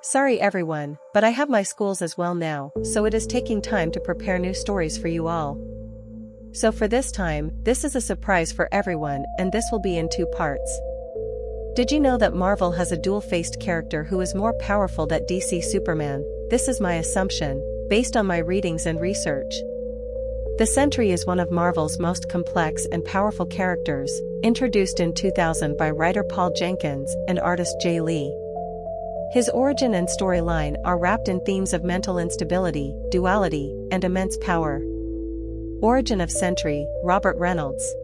Sorry everyone, but I have my schools as well now, so it is taking time to prepare new stories for you all. So for this time, this is a surprise for everyone, and this will be in 2 parts. Did you know that Marvel has a dual-faced character who is more powerful than DC Superman? This is my assumption, based on my readings and research. The Sentry is one of Marvel's most complex and powerful characters, introduced in 2000 by writer Paul Jenkins and artist Jay Lee. His origin and storyline are wrapped in themes of mental instability, duality, and immense power. Origin of Sentry, Robert Reynolds.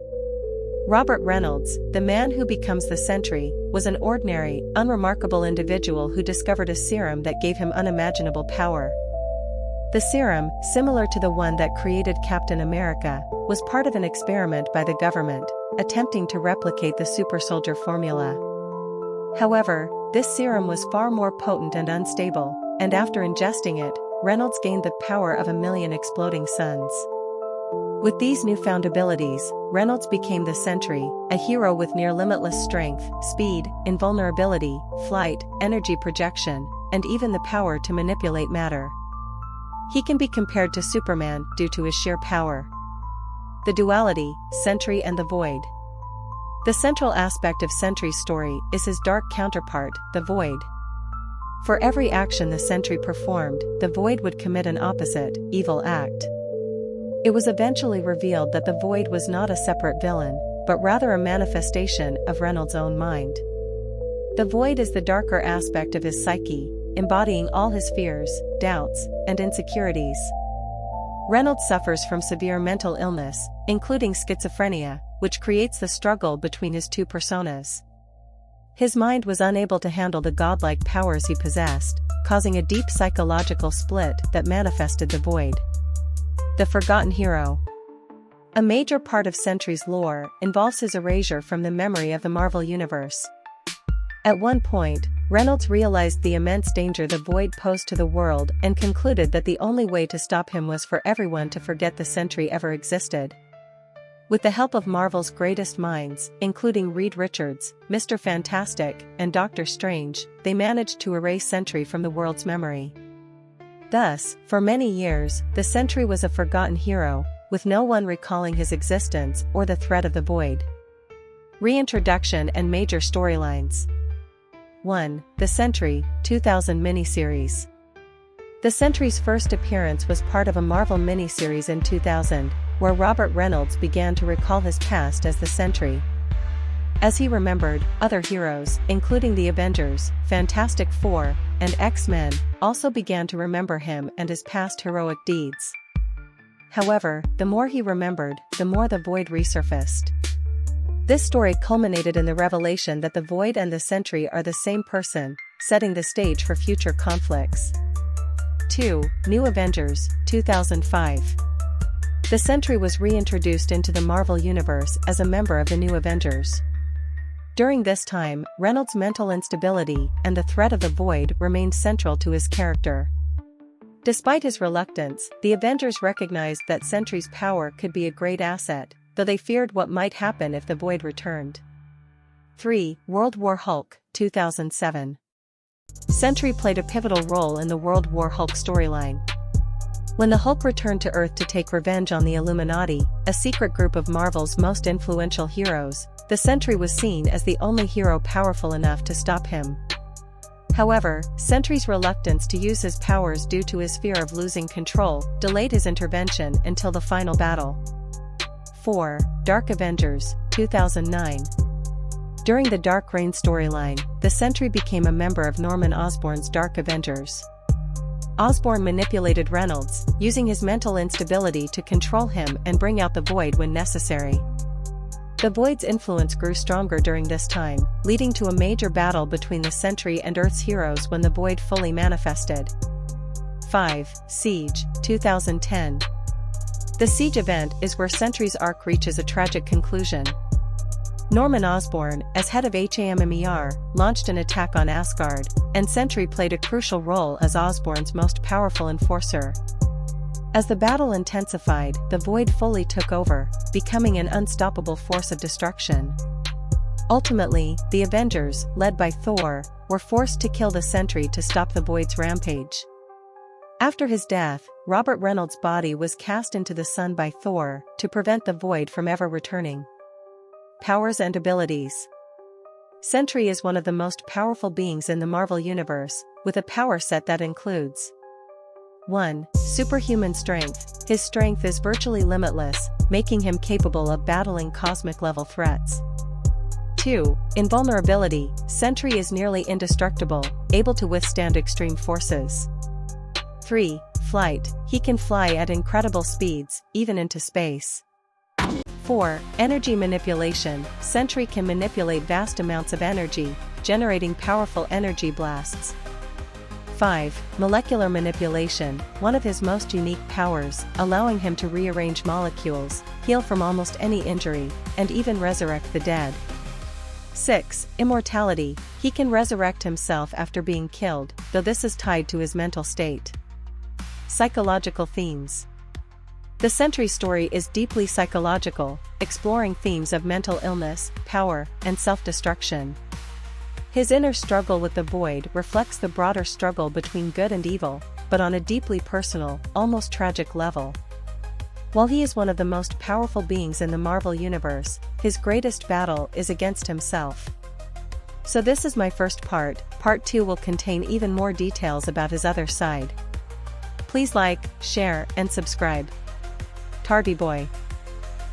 Robert Reynolds, the man who becomes the Sentry, was an ordinary, unremarkable individual who discovered a serum that gave him unimaginable power. The serum, similar to the one that created Captain America, was part of an experiment by the government, attempting to replicate the super soldier formula. However, this serum was far more potent and unstable, and after ingesting it, Reynolds gained the power of 1,000,000 exploding suns. With these newfound abilities, Reynolds became the Sentry, a hero with near-limitless strength, speed, invulnerability, flight, energy projection, and even the power to manipulate matter. He can be compared to Superman due to his sheer power. The duality, Sentry and the Void. The central aspect of Sentry's story is his dark counterpart, the Void. For every action the Sentry performed, the Void would commit an opposite, evil act. It was eventually revealed that the Void was not a separate villain, but rather a manifestation of Reynolds' own mind. The Void is the darker aspect of his psyche, embodying all his fears, doubts, and insecurities. Reynolds suffers from severe mental illness, including schizophrenia, which creates the struggle between his 2 personas. His mind was unable to handle the godlike powers he possessed, causing a deep psychological split that manifested the Void. The Forgotten Hero. A major part of Sentry's lore involves his erasure from the memory of the Marvel Universe. At one point, Reynolds realized the immense danger the Void posed to the world and concluded that the only way to stop him was for everyone to forget the Sentry ever existed. With the help of Marvel's greatest minds, including Reed Richards, Mr. Fantastic, and Doctor Strange, they managed to erase Sentry from the world's memory. Thus, for many years, the Sentry was a forgotten hero, with no one recalling his existence or the threat of the Void. Reintroduction and major storylines. 1. The Sentry, 2000 miniseries. The Sentry's first appearance was part of a Marvel miniseries in 2000, where Robert Reynolds began to recall his past as the Sentry. As he remembered, other heroes, including the Avengers, Fantastic Four, and X-Men, also began to remember him and his past heroic deeds. However, the more he remembered, the more the Void resurfaced. This story culminated in the revelation that the Void and the Sentry are the same person, setting the stage for future conflicts. 2. New Avengers, 2005. The Sentry was reintroduced into the Marvel Universe as a member of the New Avengers. During this time, Reynolds' mental instability and the threat of the Void remained central to his character. Despite his reluctance, the Avengers recognized that Sentry's power could be a great asset, though they feared what might happen if the Void returned. 3. World War Hulk, 2007. Sentry played a pivotal role in the World War Hulk storyline. When the Hulk returned to Earth to take revenge on the Illuminati, a secret group of Marvel's most influential heroes, the Sentry was seen as the only hero powerful enough to stop him. However, Sentry's reluctance to use his powers due to his fear of losing control delayed his intervention until the final battle. 4. Dark Avengers, 2009. During the Dark Reign storyline, the Sentry became a member of Norman Osborn's Dark Avengers. Osborn manipulated Reynolds, using his mental instability to control him and bring out the Void when necessary. The Void's influence grew stronger during this time, leading to a major battle between the Sentry and Earth's heroes when the Void fully manifested. 5. Siege, 2010. The Siege event is where Sentry's arc reaches a tragic conclusion. Norman Osborn, as head of HAMMER, launched an attack on Asgard, and Sentry played a crucial role as Osborn's most powerful enforcer. As the battle intensified, the Void fully took over, becoming an unstoppable force of destruction. Ultimately, the Avengers, led by Thor, were forced to kill the Sentry to stop the Void's rampage. After his death, Robert Reynolds' body was cast into the sun by Thor to prevent the Void from ever returning. Powers and abilities. Sentry is one of the most powerful beings in the Marvel Universe, with a power set that includes 1. Superhuman strength. His strength is virtually limitless, making him capable of battling cosmic-level threats. 2. Invulnerability. Sentry is nearly indestructible, able to withstand extreme forces. 3. Flight. He can fly at incredible speeds, even into space. 4. Energy manipulation. Sentry can manipulate vast amounts of energy, generating powerful energy blasts. 5. Molecular manipulation, one of his most unique powers, allowing him to rearrange molecules, heal from almost any injury, and even resurrect the dead. 6. Immortality. He can resurrect himself after being killed, though this is tied to his mental state. Psychological themes. The Sentry story is deeply psychological, exploring themes of mental illness, power, and self-destruction. His inner struggle with the Void reflects the broader struggle between good and evil, but on a deeply personal, almost tragic level. While he is one of the most powerful beings in the Marvel Universe, his greatest battle is against himself. So this is my first part. Part 2 will contain even more details about his other side. Please like, share, and subscribe. Tardy Boy.